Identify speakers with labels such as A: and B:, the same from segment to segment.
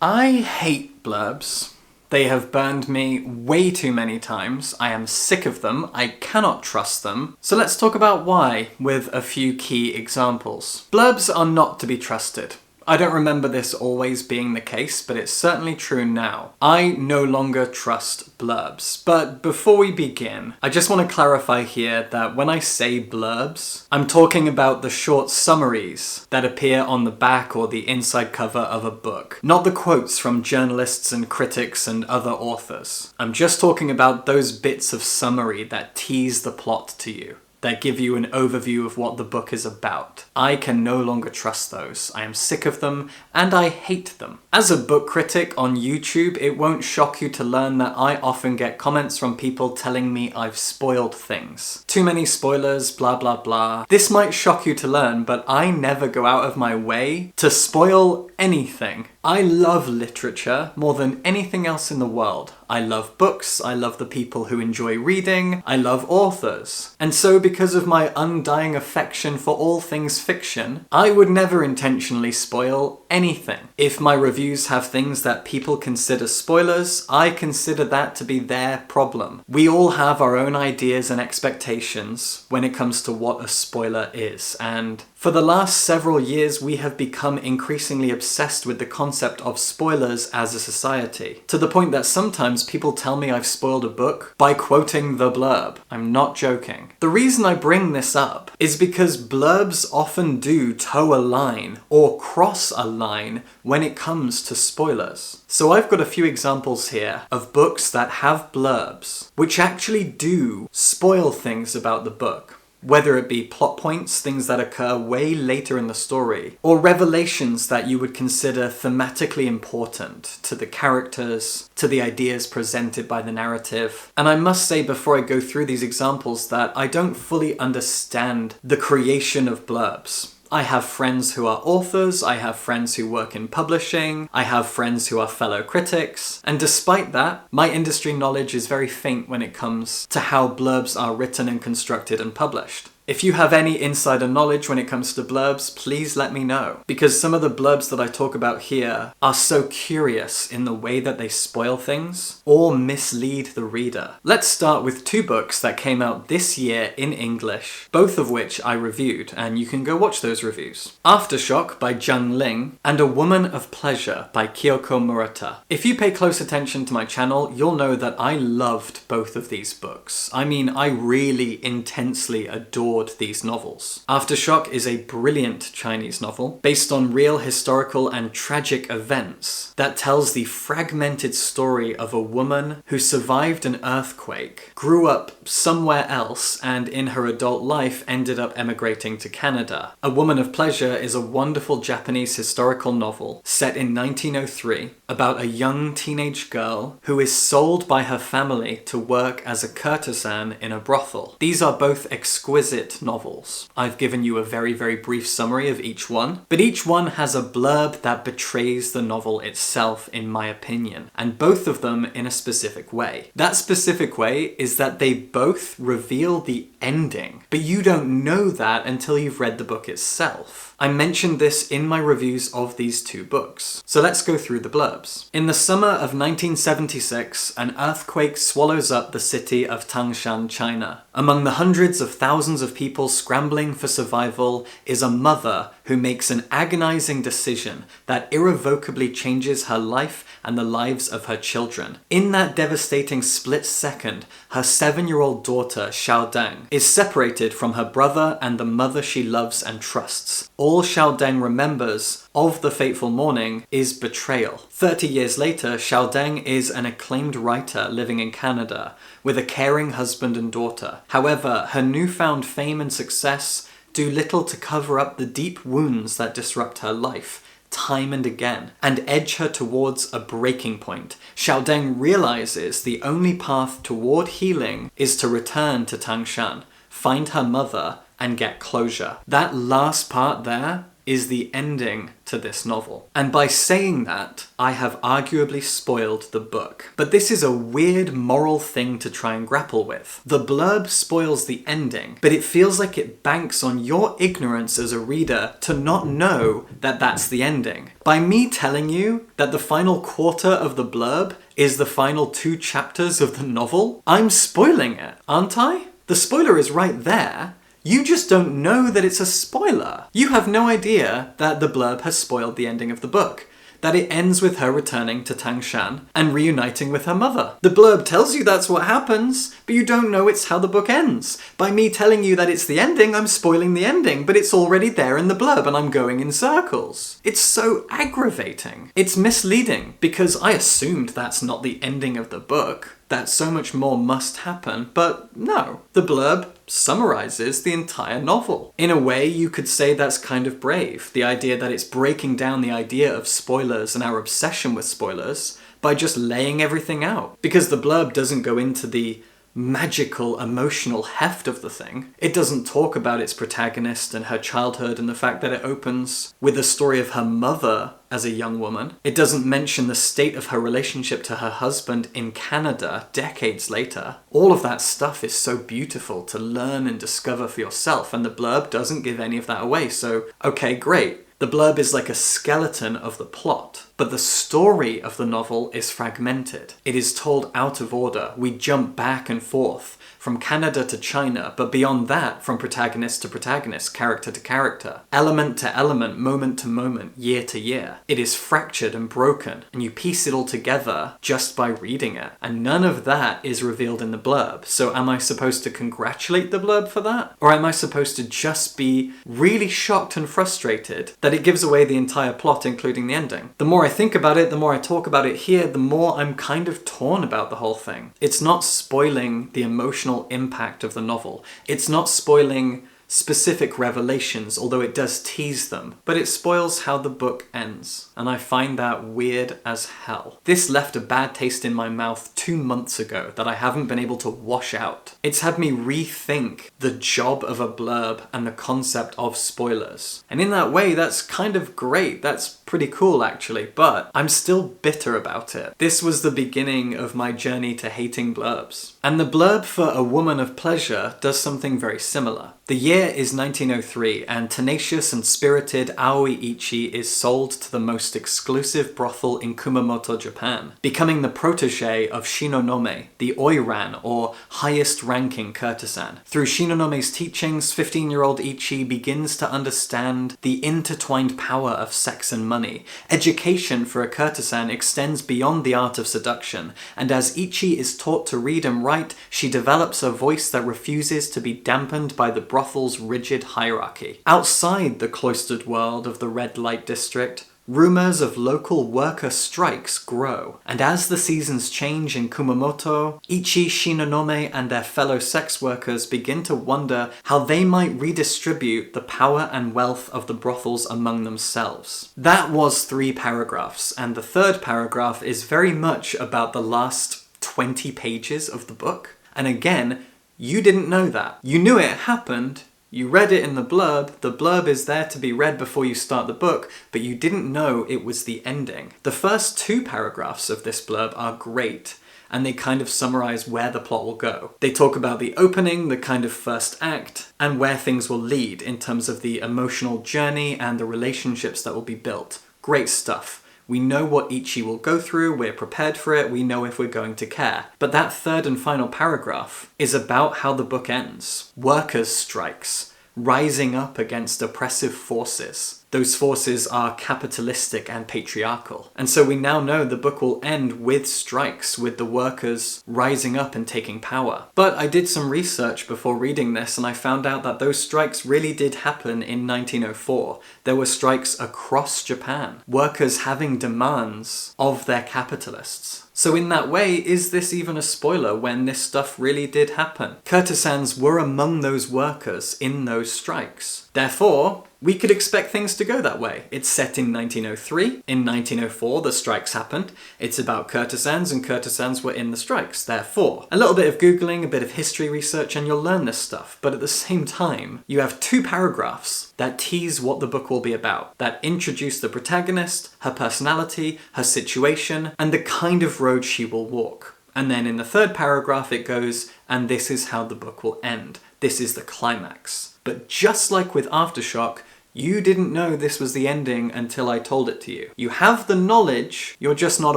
A: I hate blurbs. They have burned me way too many times. I am sick of them. I cannot trust them. So let's talk about why with a few key examples. Blurbs are not to be trusted. I don't remember this always being the case, but it's certainly true now. I no longer trust blurbs. But before we begin, I just want to clarify here that when I say blurbs, I'm talking about the short summaries that appear on the back or the inside cover of a book, not the quotes from journalists and critics and other authors. I'm just talking about those bits of summary that tease the plot to you, that give you an overview of what the book is about. I can no longer trust those. I am sick of them, and I hate them. As a book critic on YouTube, it won't shock you to learn that I often get comments from people telling me I've spoiled things. Too many spoilers, blah blah blah. This might shock you to learn, but I never go out of my way to spoil anything. I love literature more than anything else in the world. I love books, I love the people who enjoy reading, I love authors. And so because of my undying affection for all things fiction, I would never intentionally spoil anything. If my reviews have things that people consider spoilers, I consider that to be their problem. We all have our own ideas and expectations when it comes to what a spoiler is, and for the last several years we have become increasingly obsessed with the concept of spoilers as a society, to the point that sometimes people tell me I've spoiled a book by quoting the blurb. I'm not joking. The reason I bring this up is because blurbs often do toe a line or cross a line when it comes to spoilers. So I've got a few examples here of books that have blurbs which actually do spoil things about the book. Whether it be plot points, things that occur way later in the story, or revelations that you would consider thematically important to the characters, to the ideas presented by the narrative. And I must say before I go through these examples that I don't fully understand the creation of blurbs. I have friends who are authors, I have friends who work in publishing, I have friends who are fellow critics, and despite that, my industry knowledge is very faint when it comes to how blurbs are written and constructed and published. If you have any insider knowledge when it comes to blurbs, please let me know, because some of the blurbs that I talk about here are so curious in the way that they spoil things or mislead the reader. Let's start with two books that came out this year in English, both of which I reviewed, and you can go watch those reviews. Aftershock by Zhang Ling and A Woman of Pleasure by Kyoko Murata. If you pay close attention to my channel, you'll know that I loved both of these books. I mean, I really intensely adored these novels. Aftershock is a brilliant Chinese novel based on real historical and tragic events that tells the fragmented story of a woman who survived an earthquake, grew up somewhere else, and in her adult life ended up emigrating to Canada. A Woman of Pleasure is a wonderful Japanese historical novel set in 1903 about a young teenage girl who is sold by her family to work as a courtesan in a brothel. These are both exquisite novels. I've given you a very, very brief summary of each one, but each one has a blurb that betrays the novel itself, in my opinion, and both of them in a specific way. That specific way is that they both reveal the ending, but you don't know that until you've read the book itself. I mentioned this in my reviews of these two books. So let's go through the blurbs. In the summer of 1976, an earthquake swallows up the city of Tangshan, China. Among the hundreds of thousands of people scrambling for survival is a mother who makes an agonizing decision that irrevocably changes her life and the lives of her children. In that devastating split second, her 7-year-old daughter, Xiaodeng, is separated from her brother and the mother she loves and trusts. All Xiaodeng remembers of the fateful morning is betrayal. 30 years later, Xiaodeng is an acclaimed writer living in Canada with a caring husband and daughter. However, her newfound fame and success do little to cover up the deep wounds that disrupt her life time and again, and edge her towards a breaking point. Xiaodeng realizes the only path toward healing is to return to Tangshan, find her mother, and get closure. That last part there is the ending to this novel. And by saying that, I have arguably spoiled the book. But this is a weird moral thing to try and grapple with. The blurb spoils the ending, but it feels like it banks on your ignorance as a reader to not know that that's the ending. By me telling you that the final quarter of the blurb is the final 2 chapters of the novel, I'm spoiling it, aren't I? The spoiler is right there. You just don't know that it's a spoiler. You have no idea that the blurb has spoiled the ending of the book, that it ends with her returning to Tangshan and reuniting with her mother. The blurb tells you that's what happens, but you don't know it's how the book ends. By me telling you that it's the ending, I'm spoiling the ending, but it's already there in the blurb and I'm going in circles. It's so aggravating. It's misleading, because I assumed that's not the ending of the book, that so much more must happen, but no. The blurb summarizes the entire novel. In a way, you could say that's kind of brave, the idea that it's breaking down the idea of spoilers and our obsession with spoilers by just laying everything out. Because the blurb doesn't go into the magical emotional heft of the thing. It doesn't talk about its protagonist and her childhood and the fact that it opens with the story of her mother as a young woman. It doesn't mention the state of her relationship to her husband in Canada decades later. All of that stuff is so beautiful to learn and discover for yourself, and the blurb doesn't give any of that away, so okay, great. The blurb is like a skeleton of the plot, but the story of the novel is fragmented. It is told out of order. We jump back and forth from Canada to China, but beyond that, from protagonist to protagonist, character to character, element to element, moment to moment, year to year. It is fractured and broken, and you piece it all together just by reading it. And none of that is revealed in the blurb. So am I supposed to congratulate the blurb for that? Or am I supposed to just be really shocked and frustrated that it gives away the entire plot, including the ending? The more I think about it, the more I talk about it here, the more I'm kind of torn about the whole thing. It's not spoiling the emotional impact of the novel. It's not spoiling specific revelations, although it does tease them, but it spoils how the book ends, and I find that weird as hell. This left a bad taste in my mouth 2 months ago that I haven't been able to wash out. It's had me rethink the job of a blurb and the concept of spoilers. And in that way, that's kind of great. That's pretty cool, actually, but I'm still bitter about it. This was the beginning of my journey to hating blurbs. And the blurb for A Woman of Pleasure does something very similar. The year is 1903, and tenacious and spirited Aoi Ichi is sold to the most exclusive brothel in Kumamoto, Japan, becoming the protege of Shinonome, the oiran, or highest-ranking courtesan. Through Shinonome's teachings, 15-year-old Ichi begins to understand the intertwined power of sex and money. Education for a courtesan extends beyond the art of seduction, and as Ichi is taught to read and write, she develops a voice that refuses to be dampened by the brothel's rigid hierarchy. Outside the cloistered world of the red light district, rumors of local worker strikes grow, and as the seasons change in Kumamoto, Ichi, Shinonome, and their fellow sex workers begin to wonder how they might redistribute the power and wealth of the brothels among themselves. That was 3 paragraphs, and the 3rd paragraph is very much about the last 20 pages of the book. And again, you didn't know that. You knew it happened, you read it in the blurb is there to be read before you start the book, but you didn't know it was the ending. The first 2 paragraphs of this blurb are great, and they kind of summarize where the plot will go. They talk about the opening, the kind of first act, and where things will lead in terms of the emotional journey and the relationships that will be built. Great stuff. We know what Ichi will go through, we're prepared for it, we know if we're going to care. But that 3rd and final paragraph is about how the book ends. Workers' strikes, rising up against oppressive forces. Those forces are capitalistic and patriarchal. And so we now know the book will end with strikes, with the workers rising up and taking power. But I did some research before reading this, and I found out that those strikes really did happen in 1904. There were strikes across Japan, workers having demands of their capitalists. So in that way, is this even a spoiler when this stuff really did happen? Courtesans were among those workers in those strikes. Therefore, We could expect things to go that way. It's set in 1903. In 1904, the strikes happened. It's about courtesans, and courtesans were in the strikes. Therefore, a little bit of Googling, a bit of history research, and you'll learn this stuff. But at the same time, you have 2 paragraphs that tease what the book will be about, that introduce the protagonist, her personality, her situation, and the kind of road she will walk. And then in the 3rd paragraph it goes, and this is how the book will end. This is the climax. But just like with Aftershock, you didn't know this was the ending until I told it to you. You have the knowledge, you're just not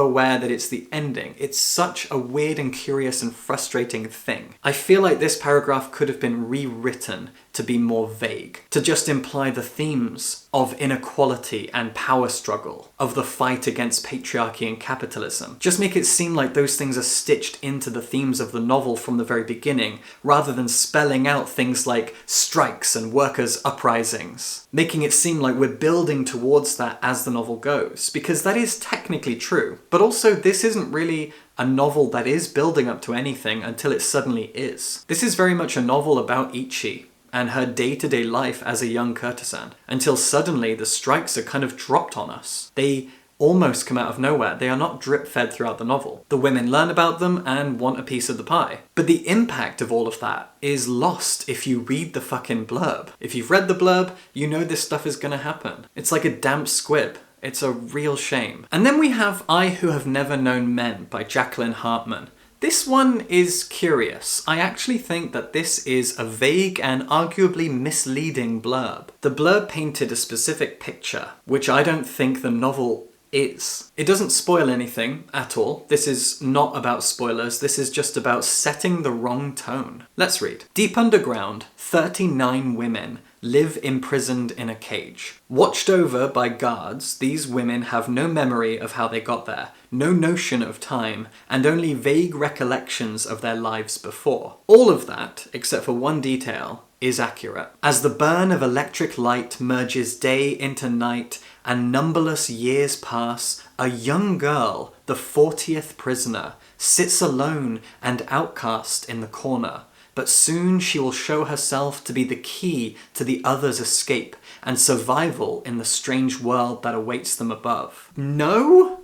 A: aware that it's the ending. It's such a weird and curious and frustrating thing. I feel like this paragraph could have been rewritten to be more vague, to just imply the themes of inequality and power struggle, of the fight against patriarchy and capitalism. Just make it seem like those things are stitched into the themes of the novel from the very beginning, rather than spelling out things like strikes and workers' uprisings, making it seem like we're building towards that as the novel goes, because that is technically true. But also, this isn't really a novel that is building up to anything until it suddenly is. This is very much a novel about Ichi and her day-to-day life as a young courtesan, until suddenly the strikes are kind of dropped on us. They almost come out of nowhere. They are not drip-fed throughout the novel. The women learn about them and want a piece of the pie. But the impact of all of that is lost if you read the fucking blurb. If you've read the blurb, you know this stuff is gonna happen. It's like a damp squib. It's a real shame. And then we have I Who Have Never Known Men by Jacqueline Hartman. This one is curious. I actually think that this is a vague and arguably misleading blurb. The blurb painted a specific picture, which I don't think the novel is. It doesn't spoil anything at all. This is not about spoilers. This is just about setting the wrong tone. Let's read. Deep underground, 39 women live imprisoned in a cage. Watched over by guards, these women have no memory of how they got there, no notion of time, and only vague recollections of their lives before. All of that, except for one detail, is accurate. As the burn of electric light merges day into night and numberless years pass, a young girl, the 40th prisoner, sits alone and outcast in the corner. But soon she will show herself to be the key to the others' escape and survival in the strange world that awaits them above. No?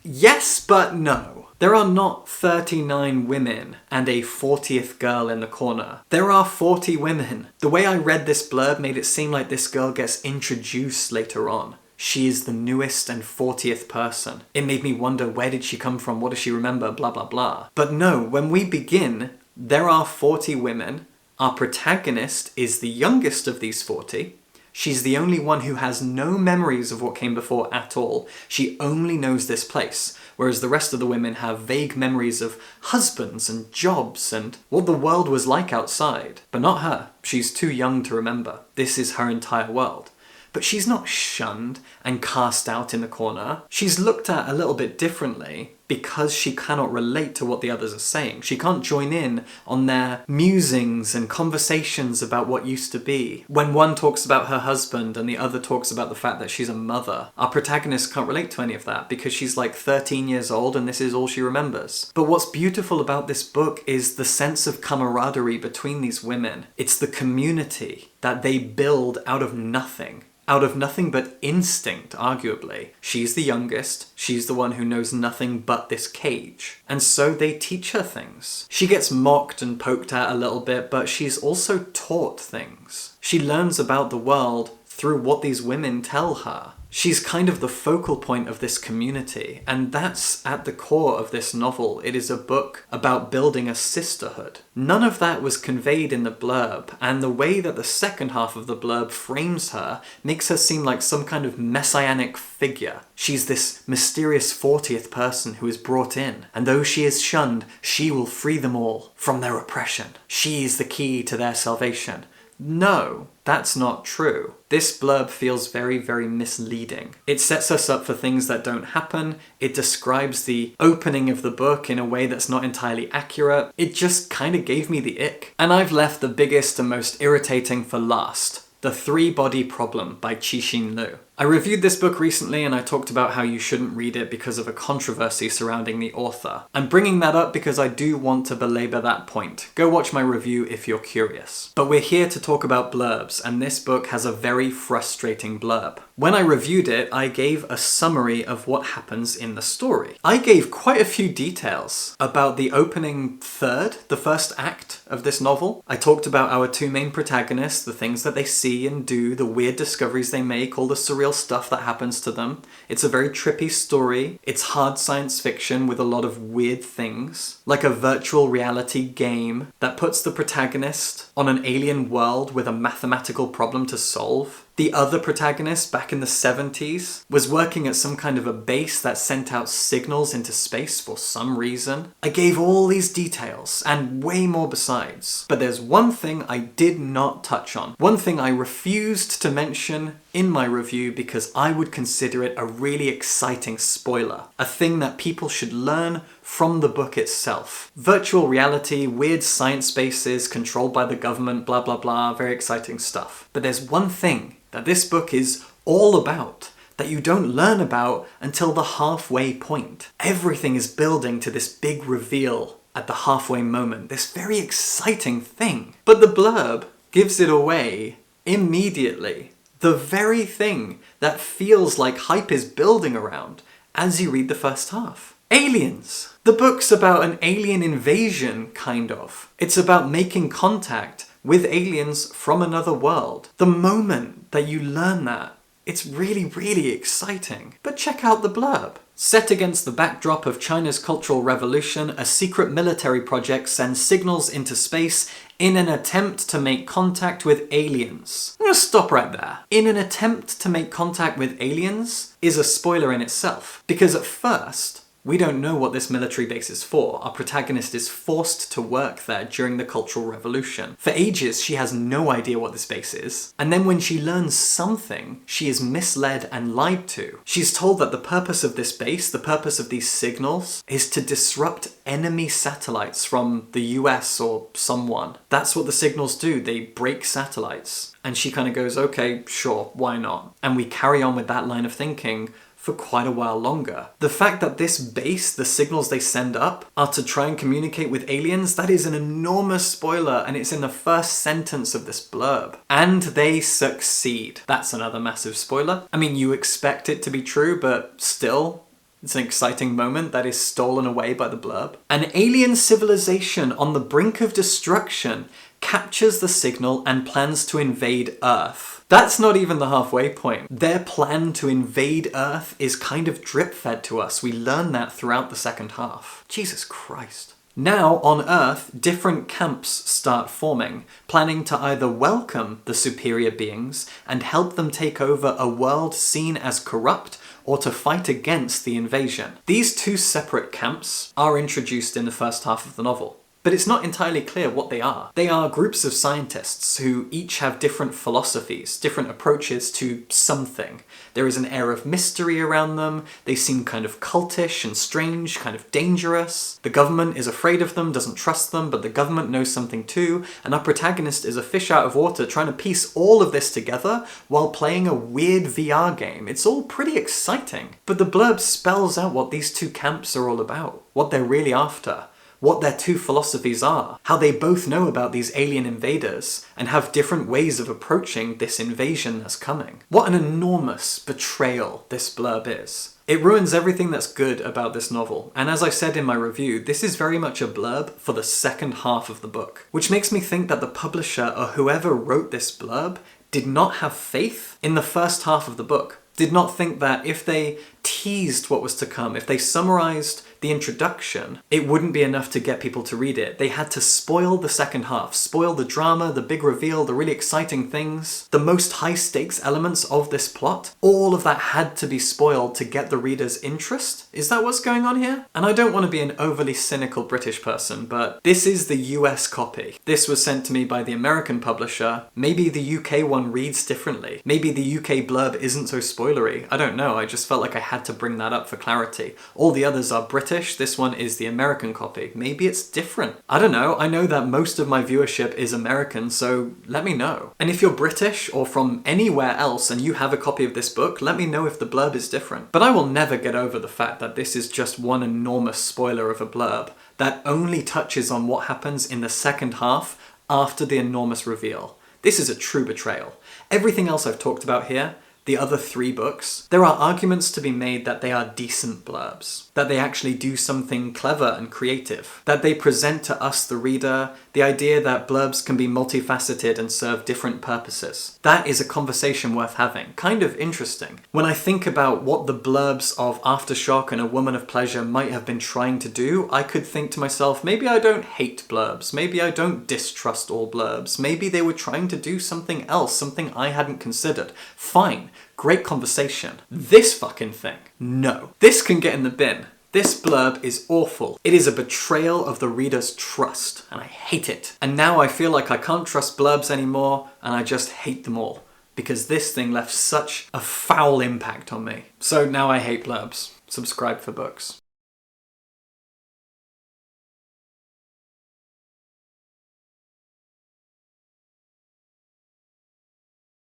A: Yes, but no. There are not 39 women and a 40th girl in the corner. There are 40 women. The way I read this blurb made it seem like this girl gets introduced later on. She is the newest and 40th person. It made me wonder, where did she come from? What does she remember? Blah, blah, blah. But no, when we begin, there are 40 women. Our protagonist is the youngest of these 40. She's the only one who has no memories of what came before at all. She only knows this place, whereas the rest of the women have vague memories of husbands and jobs and what the world was like outside. But not her. She's too young to remember. This is her entire world. But she's not shunned and cast out in the corner. She's looked at a little bit differently because she cannot relate to what the others are saying. She can't join in on their musings and conversations about what used to be. When one talks about her husband and the other talks about the fact that she's a mother, our protagonist can't relate to any of that because she's like 13 years old and this is all she remembers. But what's beautiful about this book is the sense of camaraderie between these women. It's the community that they build out of nothing. Out of nothing but instinct, arguably. She's the youngest, she's the one who knows nothing but this cage. And so they teach her things. She gets mocked and poked at a little bit, but she's also taught things. She learns about the world through what these women tell her. She's kind of the focal point of this community, and that's at the core of this novel. It is a book about building a sisterhood. None of that was conveyed in the blurb, and the way that the second half of the blurb frames her makes her seem like some kind of messianic figure. She's this mysterious 40th person who is brought in, and though she is shunned, she will free them all from their oppression. She is the key to their salvation. No, that's not true. This blurb feels very, very misleading. It sets us up for things that don't happen. It describes the opening of the book in a way that's not entirely accurate. It just kind of gave me the ick. And I've left the biggest and most irritating for last. The Three-Body Problem by Cixin Liu. I reviewed this book recently and I talked about how you shouldn't read it because of a controversy surrounding the author. I'm bringing that up because I do want to belabor that point. Go watch my review if you're curious. But we're here to talk about blurbs, and this book has a very frustrating blurb. When I reviewed it, I gave a summary of what happens in the story. I gave quite a few details about the opening third, the first act of this novel. I talked about our two main protagonists, the things that they see and do, the weird discoveries they make, all the surreal stuff that happens to them. It's a very trippy story. It's hard science fiction with a lot of weird things, like a virtual reality game that puts the protagonist on an alien world with a mathematical problem to solve. The other protagonist, back in the 70s, was working at some kind of a base that sent out signals into space for some reason. I gave all these details, and way more besides. But there's one thing I did not touch on. One thing I refused to mention in my review because I would consider it a really exciting spoiler. A thing that people should learn from the book itself. Virtual reality, weird science bases controlled by the government, blah blah blah, very exciting stuff. But there's one thing that this book is all about that you don't learn about until the halfway point. Everything is building to this big reveal at the halfway moment, this very exciting thing. But the blurb gives it away immediately. The very thing that feels like hype is building around as you read the first half. Aliens. The book's about an alien invasion, kind of. It's about making contact with aliens from another world. The moment that you learn that, it's really, really exciting. But check out the blurb. Set against the backdrop of China's Cultural Revolution, a secret military project sends signals into space in an attempt to make contact with aliens. I'm gonna stop right there. In an attempt to make contact with aliens is a spoiler in itself. Because at first, we don't know what this military base is for. Our protagonist is forced to work there during the Cultural Revolution. For ages, she has no idea what this base is. And then when she learns something, she is misled and lied to. She's told that the purpose of this base, the purpose of these signals, is to disrupt enemy satellites from the US or someone. That's what the signals do. They break satellites. And she kind of goes, okay, sure, why not? And we carry on with that line of thinking for quite a while longer. The fact that this base, the signals they send up, are to try and communicate with aliens, that is an enormous spoiler, and it's in the first sentence of this blurb. And they succeed. That's another massive spoiler. I mean, you expect it to be true, but still, it's an exciting moment that is stolen away by the blurb. An alien civilization on the brink of destruction captures the signal and plans to invade Earth. That's not even the halfway point. Their plan to invade Earth is kind of drip-fed to us. We learn that throughout the second half. Jesus Christ. Now, on Earth, different camps start forming, planning to either welcome the superior beings and help them take over a world seen as corrupt, or to fight against the invasion. These two separate camps are introduced in the first half of the novel. But it's not entirely clear what they are. They are groups of scientists who each have different philosophies, different approaches to something. There is an air of mystery around them. They seem kind of cultish and strange, kind of dangerous. The government is afraid of them, doesn't trust them, but the government knows something too, and our protagonist is a fish out of water trying to piece all of this together while playing a weird VR game. It's all pretty exciting. But the blurb spells out what these two camps are all about, what they're really after, what their two philosophies are, how they both know about these alien invaders, and have different ways of approaching this invasion that's coming. What an enormous betrayal this blurb is. It ruins everything that's good about this novel, and as I said in my review, this is very much a blurb for the second half of the book, which makes me think that the publisher or whoever wrote this blurb did not have faith in the first half of the book. Did not think that if they teased what was to come, if they summarized the introduction, it wouldn't be enough to get people to read it. They had to spoil the second half, spoil the drama, the big reveal, the really exciting things, the most high-stakes elements of this plot. All of that had to be spoiled to get the reader's interest. Is that what's going on here? And I don't want to be an overly cynical British person, but this is the US copy. This was sent to me by the American publisher. Maybe the UK one reads differently. Maybe the UK blurb isn't so spoilery. I don't know, I just felt like I had to bring that up for clarity. All the others are British, this one is the American copy. Maybe it's different. I don't know, I know that most of my viewership is American, so let me know. And if you're British or from anywhere else and you have a copy of this book, let me know if the blurb is different. But I will never get over the fact that this is just one enormous spoiler of a blurb that only touches on what happens in the second half after the enormous reveal. This is a true betrayal. Everything else I've talked about here, the other 3 books, there are arguments to be made that they are decent blurbs, that they actually do something clever and creative, that they present to us, the reader, the idea that blurbs can be multifaceted and serve different purposes. That is a conversation worth having, kind of interesting. When I think about what the blurbs of Aftershock and A Woman of Pleasure might have been trying to do, I could think to myself, maybe I don't hate blurbs, maybe I don't distrust all blurbs, maybe they were trying to do something else, something I hadn't considered. Fine. Great conversation. This fucking thing. No. This can get in the bin. This blurb is awful. It is a betrayal of the reader's trust, and I hate it. And now I feel like I can't trust blurbs anymore, and I just hate them all, because this thing left such a foul impact on me. So now I hate blurbs. Subscribe for books.